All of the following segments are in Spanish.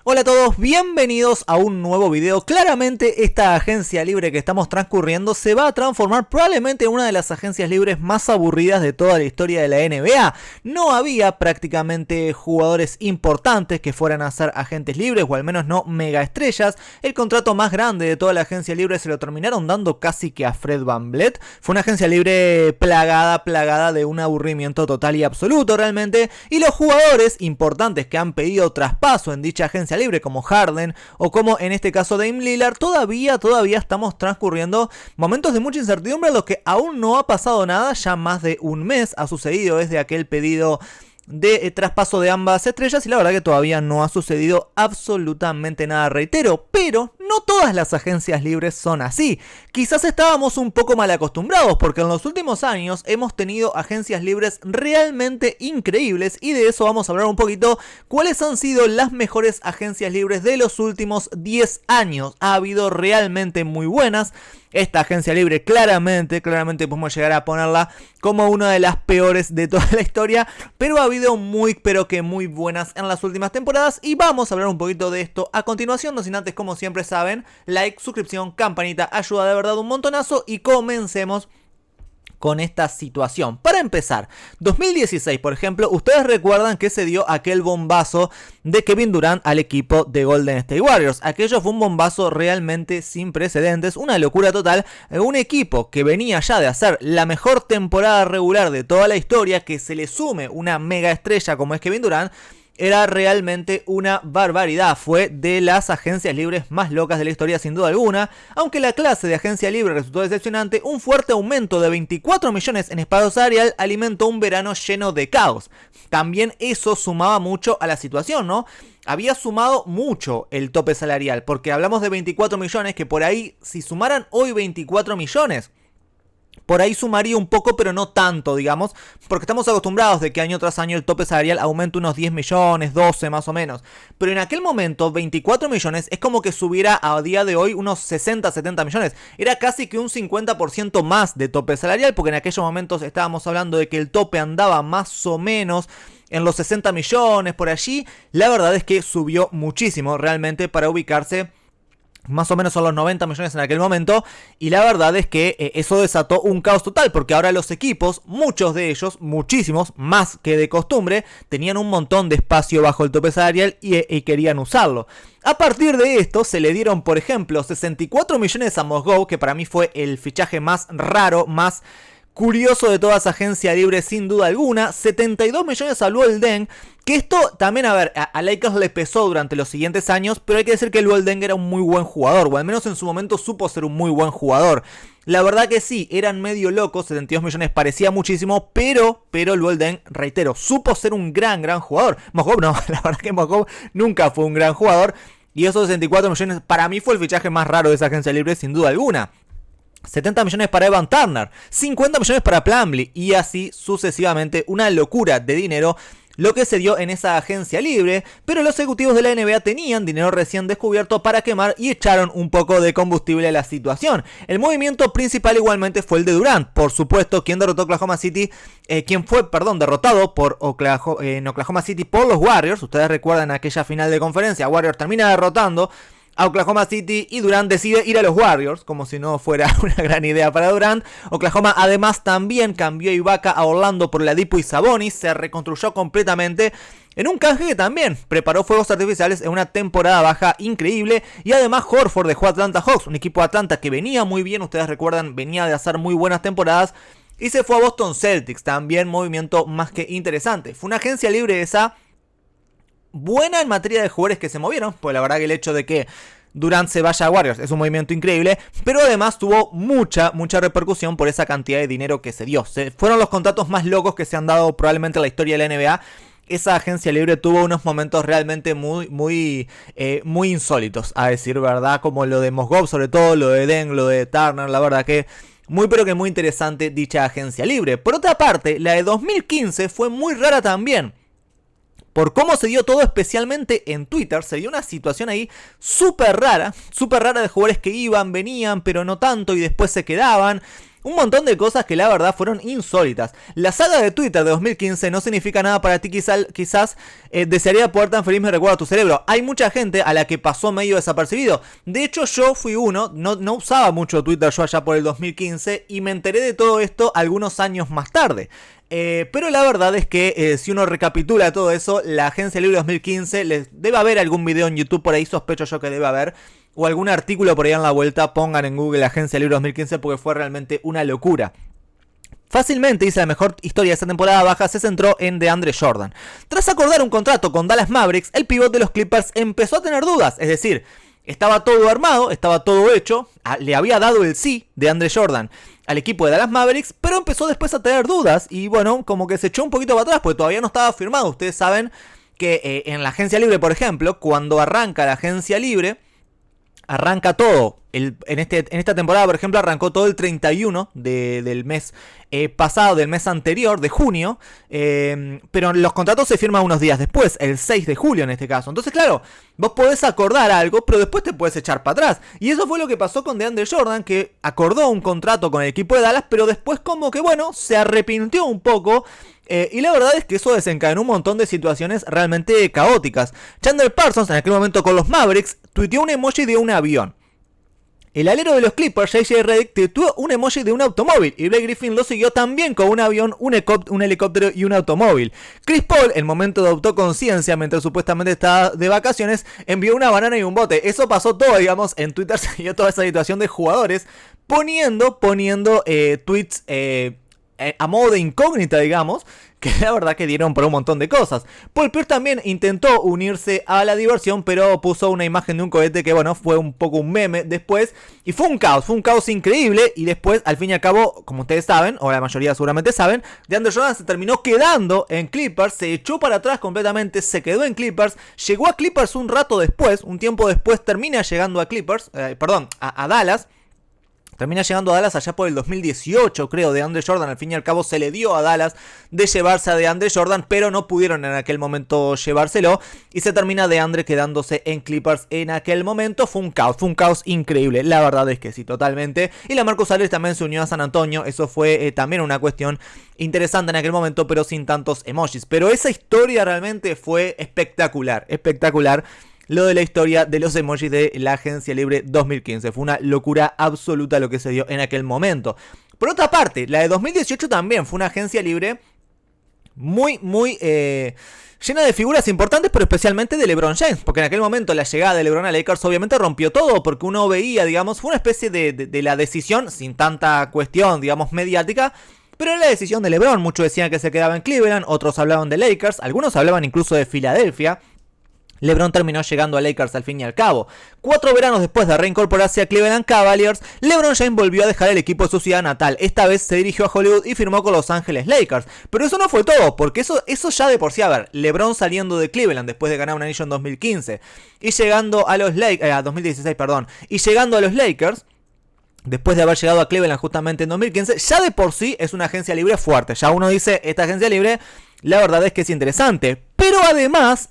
Hola a todos, bienvenidos a un nuevo video. Claramente esta agencia libre que estamos transcurriendo se va a transformar probablemente en una de las agencias libres más aburridas de toda la historia de la NBA. No había prácticamente jugadores importantes que fueran a ser agentes libres, o al menos no mega estrellas. El contrato más grande de toda la agencia libre se lo terminaron dando casi que a Fred VanVleet. Fue una agencia libre plagada de un aburrimiento total y absoluto realmente. Y los jugadores importantes que han pedido traspaso en dicha agencia libre, como Harden o como en este caso Dame Lillard, todavía estamos transcurriendo momentos de mucha incertidumbre, a los que aún no ha pasado nada. Ya más de un mes ha sucedido desde aquel pedido de traspaso de ambas estrellas y la verdad que todavía no ha sucedido absolutamente nada, reitero, pero no todas las agencias libres son así. Quizás estábamos un poco mal acostumbrados porque en los últimos años hemos tenido agencias libres realmente increíbles y de eso vamos a hablar un poquito. ¿Cuáles han sido las mejores agencias libres de los últimos 10 años? Ha habido realmente muy buenas. Esta agencia libre claramente podemos llegar a ponerla como una de las peores de toda la historia, pero ha habido muy buenas en las últimas temporadas y vamos a hablar un poquito de esto a continuación. No sin antes, como siempre saben, like, suscripción, campanita, ayuda de verdad un montonazo y comencemos con esta situación. Para empezar, 2016, por ejemplo, ustedes recuerdan que se dio aquel bombazo de Kevin Durant al equipo de Golden State Warriors. Aquello fue un bombazo realmente sin precedentes, una locura total. Un equipo que venía ya de hacer la mejor temporada regular de toda la historia, que se le sume una mega estrella como es Kevin Durant, era realmente una barbaridad. Fue de las agencias libres más locas de la historia sin duda alguna. Aunque la clase de agencia libre resultó decepcionante, un fuerte aumento de 24 millones en espacio salarial alimentó un verano lleno de caos. También eso sumaba mucho a la situación, ¿no? Había sumado mucho el tope salarial, porque hablamos de 24 millones que por ahí, si sumaran hoy 24 millones... por ahí sumaría un poco, pero no tanto, digamos, porque estamos acostumbrados de que año tras año el tope salarial aumente unos 10 millones, 12 más o menos. Pero en aquel momento 24 millones es como que subiera a día de hoy unos 60, 70 millones. Era casi que un 50% más de tope salarial, porque en aquellos momentos estábamos hablando de que el tope andaba más o menos en los 60 millones por allí. La verdad es que subió muchísimo realmente para ubicarse más o menos son los 90 millones en aquel momento. Y la verdad es que eso desató un caos total, porque ahora los equipos, muchos de ellos, muchísimos, más que de costumbre, tenían un montón de espacio bajo el tope salarial y querían usarlo. A partir de esto se le dieron, por ejemplo, 64 millones a Mozgov, que para mí fue el fichaje más raro, más curioso de toda esa agencia libre sin duda alguna. 72 millones a Luol Deng, que esto también, a Lakers le pesó durante los siguientes años, pero hay que decir que Luol Deng era un muy buen jugador, o al menos en su momento supo ser un muy buen jugador. La verdad que sí, eran medio locos, 72 millones parecía muchísimo, pero Luol Deng, reitero, supo ser un gran jugador. Mozgov no, la verdad que Mozgov nunca fue un gran jugador, y esos 64 millones para mí fue el fichaje más raro de esa agencia libre sin duda alguna. 70 millones para Evan Turner, 50 millones para Plumlee y así sucesivamente, una locura de dinero lo que se dio en esa agencia libre, pero los ejecutivos de la NBA tenían dinero recién descubierto para quemar y echaron un poco de combustible a la situación. El movimiento principal igualmente fue el de Durant, por supuesto, quien derrotó a Oklahoma City, derrotado por en Oklahoma City por los Warriors. Ustedes recuerdan aquella final de conferencia, Warriors termina derrotando a Oklahoma City y Durant decide ir a los Warriors, como si no fuera una gran idea para Durant. Oklahoma además también cambió a Ibaka a Orlando por Oladipo y Sabonis, se reconstruyó completamente en un canje que también preparó fuegos artificiales en una temporada baja increíble. Y además Horford dejó a Atlanta Hawks, un equipo de Atlanta que venía muy bien, ustedes recuerdan, venía de hacer muy buenas temporadas, y se fue a Boston Celtics, también movimiento más que interesante. Fue una agencia libre esa buena en materia de jugadores que se movieron, pues la verdad que el hecho de que Durant se vaya a Warriors es un movimiento increíble, pero además tuvo mucha repercusión por esa cantidad de dinero que se dio. Fueron los contratos más locos que se han dado probablemente en la historia de la NBA. Esa agencia libre tuvo unos momentos realmente muy insólitos, a decir verdad, como lo de Mozgov, sobre todo lo de Deng, lo de Turner. La verdad que muy interesante dicha agencia libre. Por otra parte, la de 2015 fue muy rara también. Por cómo se dio todo, especialmente en Twitter, se dio una situación ahí súper rara de jugadores que iban, venían, pero no tanto y después se quedaban. Un montón de cosas que la verdad fueron insólitas. La saga de Twitter de 2015 no significa nada para ti, quizás desearía poder tan feliz me recuerda a tu cerebro. Hay mucha gente a la que pasó medio desapercibido. De hecho yo fui uno, no usaba mucho Twitter yo allá por el 2015 y me enteré de todo esto algunos años más tarde. Pero la verdad es que si uno recapitula todo eso, la Agencia Libre 2015, debe haber algún video en YouTube por ahí, sospecho yo que debe haber, o algún artículo por ahí en la vuelta, pongan en Google Agencia Libre 2015 porque fue realmente una locura. Fácilmente dice la mejor historia de esta temporada baja se centró en DeAndre Jordan. Tras acordar un contrato con Dallas Mavericks, el pívot de los Clippers empezó a tener dudas, es decir, estaba todo armado, estaba todo hecho, le había dado el sí DeAndre Jordan al equipo de Dallas Mavericks, pero empezó después a tener dudas y bueno, como que se echó un poquito para atrás porque todavía no estaba firmado. Ustedes saben que en la agencia libre, por ejemplo, cuando arranca la agencia libre, arranca todo. En esta temporada, por ejemplo, arrancó todo el 31 del mes pasado, del mes anterior, de junio. Pero los contratos se firman unos días después, el 6 de julio en este caso. Entonces, claro, vos podés acordar algo, pero después te podés echar para atrás. Y eso fue lo que pasó con DeAndre Jordan, que acordó un contrato con el equipo de Dallas, pero después como que, bueno, se arrepintió un poco. Y la verdad es que eso desencadenó un montón de situaciones realmente caóticas. Chandler Parsons, en aquel momento con los Mavericks, tuiteó un emoji de un avión. El alero de los Clippers, JJ Redick, tuiteó un emoji de un automóvil y Blake Griffin lo siguió también con un avión, un helicóptero y un automóvil. Chris Paul, en momento de autoconciencia, mientras supuestamente estaba de vacaciones, envió una banana y un bote. Eso pasó todo, digamos, en Twitter se dio toda esa situación de jugadores poniendo tweets a modo de incógnita, digamos, que la verdad que dieron por un montón de cosas. Paul Pierce también intentó unirse a la diversión, pero puso una imagen de un cohete que, bueno, fue un poco un meme después. Y fue un caos increíble. Y después, al fin y al cabo, como ustedes saben, o la mayoría seguramente saben, DeAndre Jordan se terminó quedando en Clippers, se echó para atrás completamente, se quedó en Clippers, llegó a Clippers un rato después, un tiempo después termina llegando a Clippers, a Dallas. Termina llegando a Dallas allá por el 2018, creo. DeAndre Jordan al fin y al cabo se le dio a Dallas de llevarse a DeAndre Jordan, pero no pudieron en aquel momento llevárselo. Y se termina DeAndre quedándose en Clippers en aquel momento. Fue un caos increíble. La verdad es que sí, totalmente. Y LaMarcus Aldridge también se unió a San Antonio. Eso fue también una cuestión interesante en aquel momento, pero sin tantos emojis. Pero esa historia realmente fue espectacular. Lo de la historia de los emojis de la Agencia Libre 2015. Fue una locura absoluta lo que se dio en aquel momento. Por otra parte, la de 2018 también fue una agencia libre muy llena de figuras importantes, pero especialmente de LeBron James. Porque en aquel momento la llegada de LeBron a Lakers obviamente rompió todo. Porque uno veía, digamos, fue una especie de la decisión, sin tanta cuestión, digamos, mediática. Pero era la decisión de LeBron. Muchos decían que se quedaba en Cleveland, otros hablaban de Lakers, algunos hablaban incluso de Filadelfia. LeBron terminó llegando a Lakers al fin y al cabo. 4 veranos después de reincorporarse a Cleveland Cavaliers, LeBron James volvió a dejar el equipo de su ciudad natal. Esta vez se dirigió a Hollywood y firmó con Los Ángeles Lakers. Pero eso no fue todo, porque eso ya de por sí, a ver, LeBron saliendo de Cleveland después de ganar un anillo en 2015 y llegando a los 2016, y llegando a los Lakers, después de haber llegado a Cleveland justamente en 2015, ya de por sí es una agencia libre fuerte. Ya uno dice, esta agencia libre, la verdad es que es interesante. Pero además,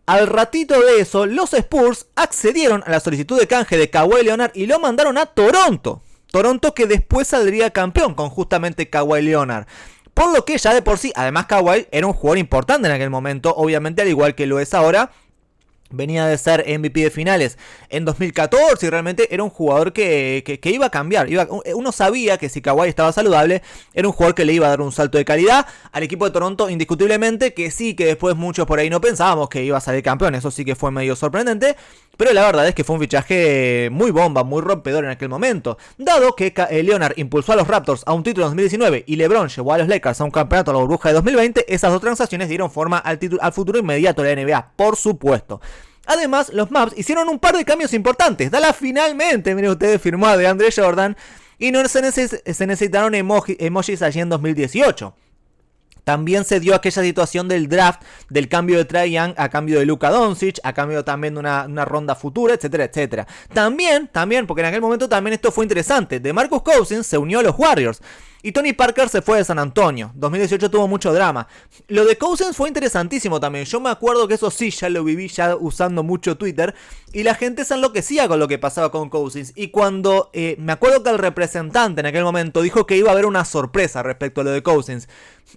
al ratito de eso, los Spurs accedieron a la solicitud de canje de Kawhi Leonard y lo mandaron a Toronto. Toronto que después saldría campeón con justamente Kawhi Leonard. Por lo que ya de por sí, además Kawhi era un jugador importante en aquel momento, obviamente al igual que lo es ahora. Venía de ser MVP de finales en 2014 y realmente era un jugador que iba a cambiar. Uno sabía que si Kawhi estaba saludable, era un jugador que le iba a dar un salto de calidad al equipo de Toronto, indiscutiblemente. Que sí, que después muchos por ahí no pensábamos que iba a salir campeón. Eso sí que fue medio sorprendente. Pero la verdad es que fue un fichaje muy bomba, muy rompedor en aquel momento. Dado que Leonard impulsó a los Raptors a un título en 2019 y LeBron llevó a los Lakers a un campeonato a la burbuja de 2020, esas dos transacciones dieron forma al futuro inmediato de la NBA, por supuesto. Además, los Mavs hicieron un par de cambios importantes. Dallas finalmente, miren ustedes, firmó a DeAndre Jordan y no se necesitaron emojis allí en 2018. También se dio aquella situación del draft, del cambio de Trae Young a cambio de Luka Doncic, a cambio también de una ronda futura, etcétera, etcétera. También, porque en aquel momento también esto fue interesante, DeMarcus Cousins se unió a los Warriors. Y Tony Parker se fue de San Antonio. 2018 tuvo mucho drama. Lo de Cousins fue interesantísimo también. Yo me acuerdo que eso sí, ya lo viví ya usando mucho Twitter. Y la gente se enloquecía con lo que pasaba con Cousins. Y cuando me acuerdo que el representante en aquel momento dijo que iba a haber una sorpresa respecto a lo de Cousins.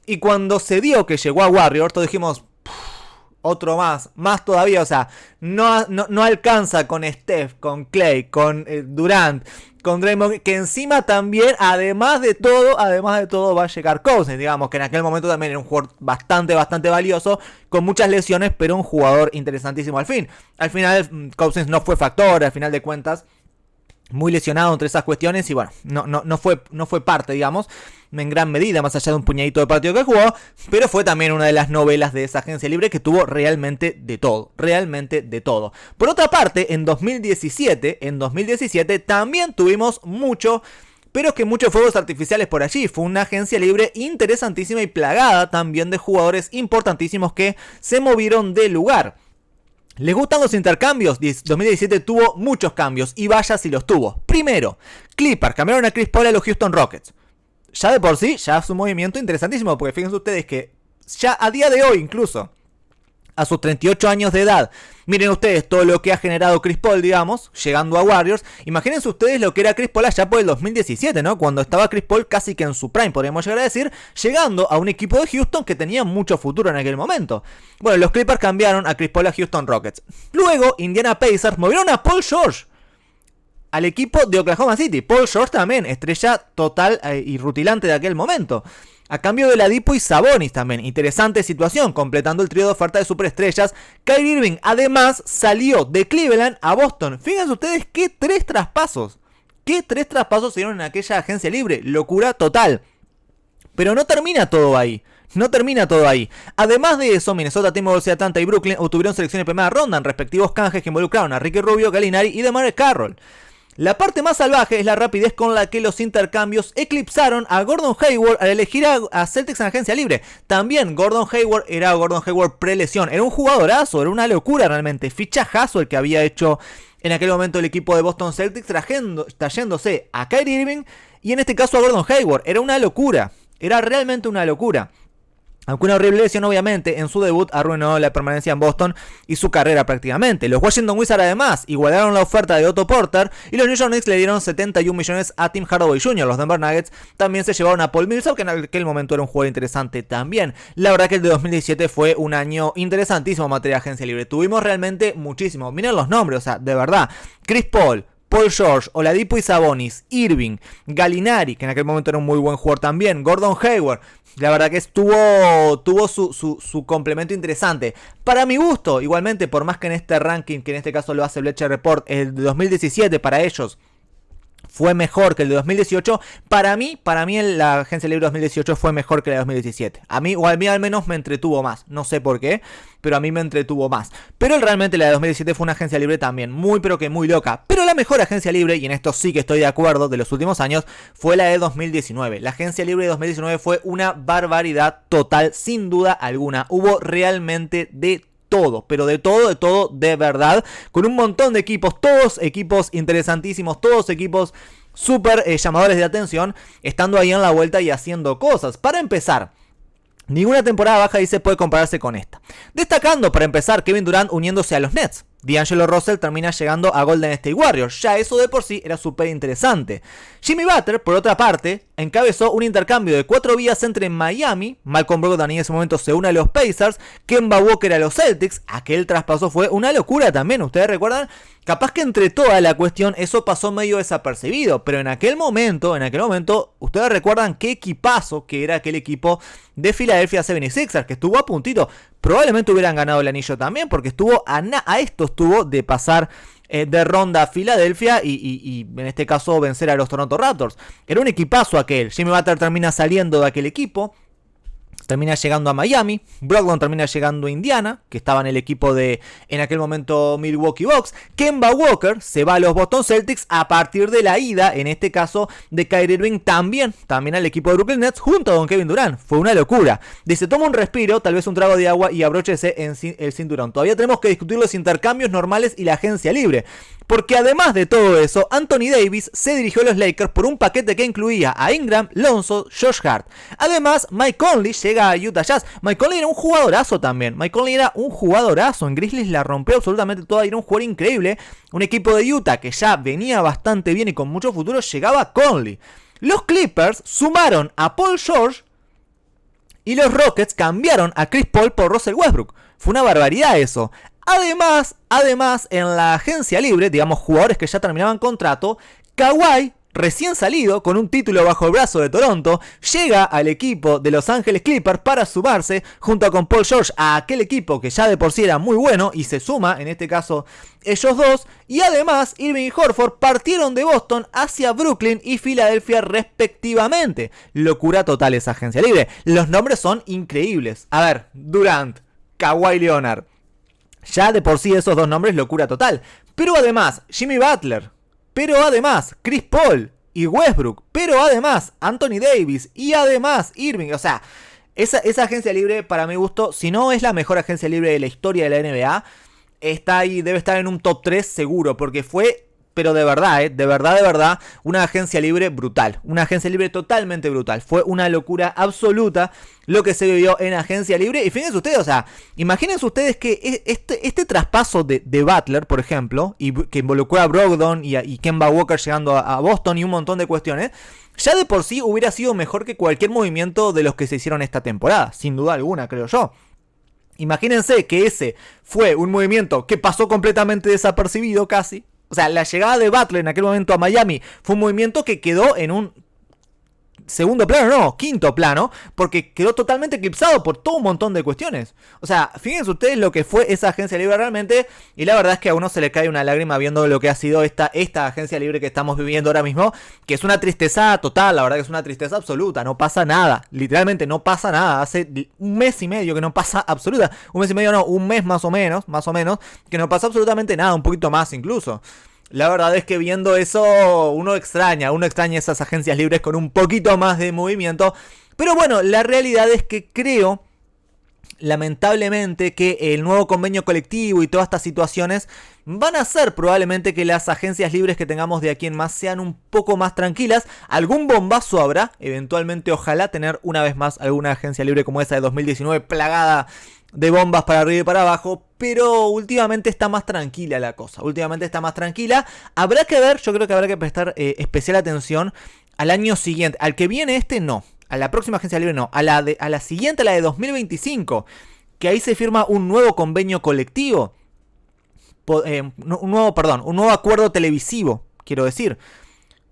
Y cuando se dio que llegó a Warriors, todos dijimos... Otro más todavía, o sea, no alcanza con Steph, con Clay, con Durant, con Draymond, que encima también, además de todo, va a llegar Cousins, digamos, que en aquel momento también era un jugador bastante valioso, con muchas lesiones, pero un jugador interesantísimo al fin. Al final, Cousins no fue factor, al final de cuentas, muy lesionado entre esas cuestiones y bueno, no fue parte, digamos, en gran medida, más allá de un puñadito de partido que jugó, pero fue también una de las novelas de esa agencia libre que tuvo realmente de todo. Por otra parte, en 2017 también tuvimos muchos fuegos artificiales por allí. Fue una agencia libre interesantísima y plagada también de jugadores importantísimos que se movieron de lugar. ¿Les gustan los intercambios? 2017 tuvo muchos cambios y vaya si los tuvo. Primero, Clippers cambiaron a Chris Paul a los Houston Rockets. Ya de por sí, ya es un movimiento interesantísimo, porque fíjense ustedes que ya a día de hoy incluso, a sus 38 años de edad, miren ustedes todo lo que ha generado Chris Paul, digamos, llegando a Warriors. Imagínense ustedes lo que era Chris Paul allá por el 2017, ¿no? Cuando estaba Chris Paul casi que en su prime, podríamos llegar a decir, llegando a un equipo de Houston que tenía mucho futuro en aquel momento. Bueno, los Clippers cambiaron a Chris Paul a Houston Rockets. Luego, Indiana Pacers movieron a Paul George al equipo de Oklahoma City. Paul George también, estrella total y rutilante de aquel momento. A cambio de Ladipo y Sabonis también. Interesante situación, completando el trío de oferta de superestrellas. Kyrie Irving además salió de Cleveland a Boston. Fíjense ustedes qué tres traspasos se dieron en aquella agencia libre. Locura total. Pero no termina todo ahí. Además de eso, Minnesota, Timberwolves, Atlanta y Brooklyn obtuvieron selecciones de primera ronda en respectivos canjes que involucraron a Ricky Rubio, Gallinari y DeMar Carroll. La parte más salvaje es la rapidez con la que los intercambios eclipsaron a Gordon Hayward al elegir a Celtics en agencia libre. También Gordon Hayward prelesión. Era un jugadorazo, era una locura realmente. Fichajazo el que había hecho en aquel momento el equipo de Boston Celtics trayéndose a Kyrie Irving y en este caso a Gordon Hayward. Era una locura, era realmente una locura. Aunque una horrible lesión obviamente en su debut arruinó la permanencia en Boston y su carrera prácticamente. Los Washington Wizards además igualaron la oferta de Otto Porter y los New York Knicks le dieron 71 millones a Tim Hardaway Jr. Los Denver Nuggets también se llevaron a Paul Millsap, que en aquel momento era un jugador interesante también. La verdad que el de 2017 fue un año interesantísimo en materia de agencia libre. Tuvimos realmente muchísimo. Miren los nombres, o sea, de verdad. Chris Paul, Paul George, Oladipo y Sabonis, Irving, Gallinari, que en aquel momento era un muy buen jugador también, Gordon Hayward. La verdad que tuvo su complemento interesante. Para mi gusto, igualmente, por más que en este ranking, que en este caso lo hace Bleacher Report, el de 2017 para ellos fue mejor que el de 2018. Para mí la agencia libre 2018 fue mejor que la de 2017. A mí al menos me entretuvo más. No sé por qué, pero a mí me entretuvo más. Pero realmente la de 2017 fue una agencia libre también muy loca. Pero la mejor agencia libre, y en esto sí que estoy de acuerdo, de los últimos años, fue la de 2019. La agencia libre de 2019 fue una barbaridad total, sin duda alguna. Hubo realmente de todo, pero de todo, de verdad, con un montón de equipos, todos equipos interesantísimos, todos equipos súper llamadores de atención, estando ahí en la vuelta y haciendo cosas. Para empezar, ninguna temporada baja ahí se puede compararse con esta. Destacando, para empezar, Kevin Durant uniéndose a los Nets. D'Angelo Russell termina llegando a Golden State Warriors. Ya eso de por sí era súper interesante. Jimmy Butler, por otra parte, encabezó un intercambio de 4 vías entre Miami. Malcolm Brogdon en ese momento se une a los Pacers. Kemba Walker a los Celtics. Aquel traspaso fue una locura también. ¿Ustedes recuerdan? Capaz que entre toda la cuestión eso pasó medio desapercibido. Pero en aquel momento, ¿ustedes recuerdan qué equipazo que era aquel equipo de Philadelphia 76ers? Que estuvo a puntito. Probablemente hubieran ganado el anillo también, porque estuvo de pasar de ronda a Filadelfia y en este caso vencer a los Toronto Raptors. Era un equipazo aquel. Jimmy Butler termina saliendo de aquel equipo, termina llegando a Miami. Brogdon termina llegando a Indiana, que estaba en el equipo de, en aquel momento, Milwaukee Bucks. Kemba Walker se va a los Boston Celtics a partir de la ida, en este caso, de Kyrie Irving también al equipo de Brooklyn Nets junto a Don Kevin Durant. Fue una locura. Dice, toma un respiro, tal vez un trago de agua y abróchese el cinturón. Todavía tenemos que discutir los intercambios normales y la agencia libre. Porque además de todo eso, Anthony Davis se dirigió a los Lakers por un paquete que incluía a Ingram, Lonzo, Josh Hart. Además, Mike Conley llega a Utah Jazz. Mike Conley era un jugadorazo también. Mike Conley era un jugadorazo. En Grizzlies la rompió absolutamente toda. Era un jugador increíble. Un equipo de Utah que ya venía bastante bien y con mucho futuro, llegaba a Conley. Los Clippers sumaron a Paul George y los Rockets cambiaron a Chris Paul por Russell Westbrook. Fue una barbaridad eso. Además, en la agencia libre, digamos jugadores que ya terminaban contrato, Kawhi, recién salido, con un título bajo el brazo de Toronto, llega al equipo de Los Ángeles Clippers para sumarse, junto con Paul George, a aquel equipo que ya de por sí era muy bueno, y se suma, en este caso, ellos dos. Y además, Irving y Horford partieron de Boston hacia Brooklyn y Filadelfia respectivamente. Locura total esa agencia libre. Los nombres son increíbles. A ver, Durant, Kawhi Leonard. Ya de por sí esos dos nombres, locura total. Pero además, Jimmy Butler. Pero además, Chris Paul y Westbrook. Pero además, Anthony Davis. Y además, Irving. O sea, esa agencia libre, para mi gusto, si no es la mejor agencia libre de la historia de la NBA, está ahí, debe estar en un top 3 seguro. Porque fue, pero de verdad, una agencia libre brutal. Una agencia libre totalmente brutal. Fue una locura absoluta lo que se vivió en agencia libre. Y fíjense ustedes, o sea, imagínense ustedes que este traspaso de Butler, por ejemplo, y que involucró a Brogdon y Kemba Walker llegando a Boston y un montón de cuestiones, ya de por sí hubiera sido mejor que cualquier movimiento de los que se hicieron esta temporada, sin duda alguna, creo yo. Imagínense que ese fue un movimiento que pasó completamente desapercibido casi. O sea, la llegada de Butler en aquel momento a Miami fue un movimiento que quedó en un segundo plano, no, quinto plano, porque quedó totalmente eclipsado por todo un montón de cuestiones. O sea, fíjense ustedes lo que fue esa agencia libre realmente, y la verdad es que a uno se le cae una lágrima viendo lo que ha sido esta agencia libre que estamos viviendo ahora mismo, que es una tristeza total, la verdad que es una tristeza absoluta, no pasa nada, literalmente no pasa nada, hace un mes y medio que no pasa absoluta, un mes y medio no, un mes más o menos, que no pasa absolutamente nada, un poquito más incluso. La verdad es que viendo eso uno extraña esas agencias libres con un poquito más de movimiento. Pero bueno, la realidad es que creo, lamentablemente, que el nuevo convenio colectivo y todas estas situaciones van a hacer probablemente que las agencias libres que tengamos de aquí en más sean un poco más tranquilas. Algún bombazo habrá, eventualmente ojalá tener una vez más alguna agencia libre como esa de 2019 plagada de bombas para arriba y para abajo, pero últimamente está más tranquila la cosa, habrá que ver, yo creo que habrá que prestar especial atención al año siguiente, al que viene no, a la próxima agencia libre no, a la siguiente, a la de 2025, que ahí se firma un nuevo convenio colectivo, un nuevo acuerdo televisivo, quiero decir.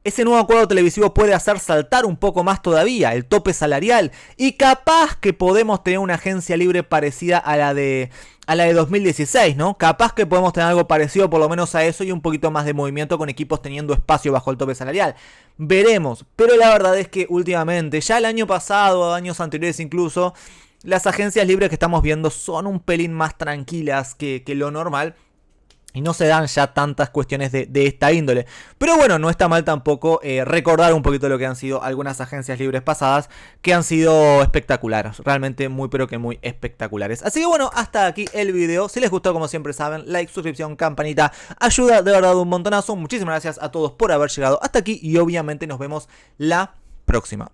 Ese nuevo acuerdo televisivo puede hacer saltar un poco más todavía el tope salarial, y capaz que podemos tener una agencia libre parecida a la de 2016, ¿no? Capaz que podemos tener algo parecido por lo menos a eso y un poquito más de movimiento con equipos teniendo espacio bajo el tope salarial. Veremos, pero la verdad es que últimamente, ya el año pasado, años anteriores incluso, las agencias libres que estamos viendo son un pelín más tranquilas que lo normal. Y no se dan ya tantas cuestiones de esta índole. Pero bueno, no está mal tampoco recordar un poquito lo que han sido algunas agencias libres pasadas, que han sido espectaculares. Realmente muy pero que muy espectaculares. Así que bueno, hasta aquí el video. Si les gustó, como siempre saben, like, suscripción, campanita. Ayuda de verdad un montonazo. Muchísimas gracias a todos por haber llegado hasta aquí. Y obviamente nos vemos la próxima.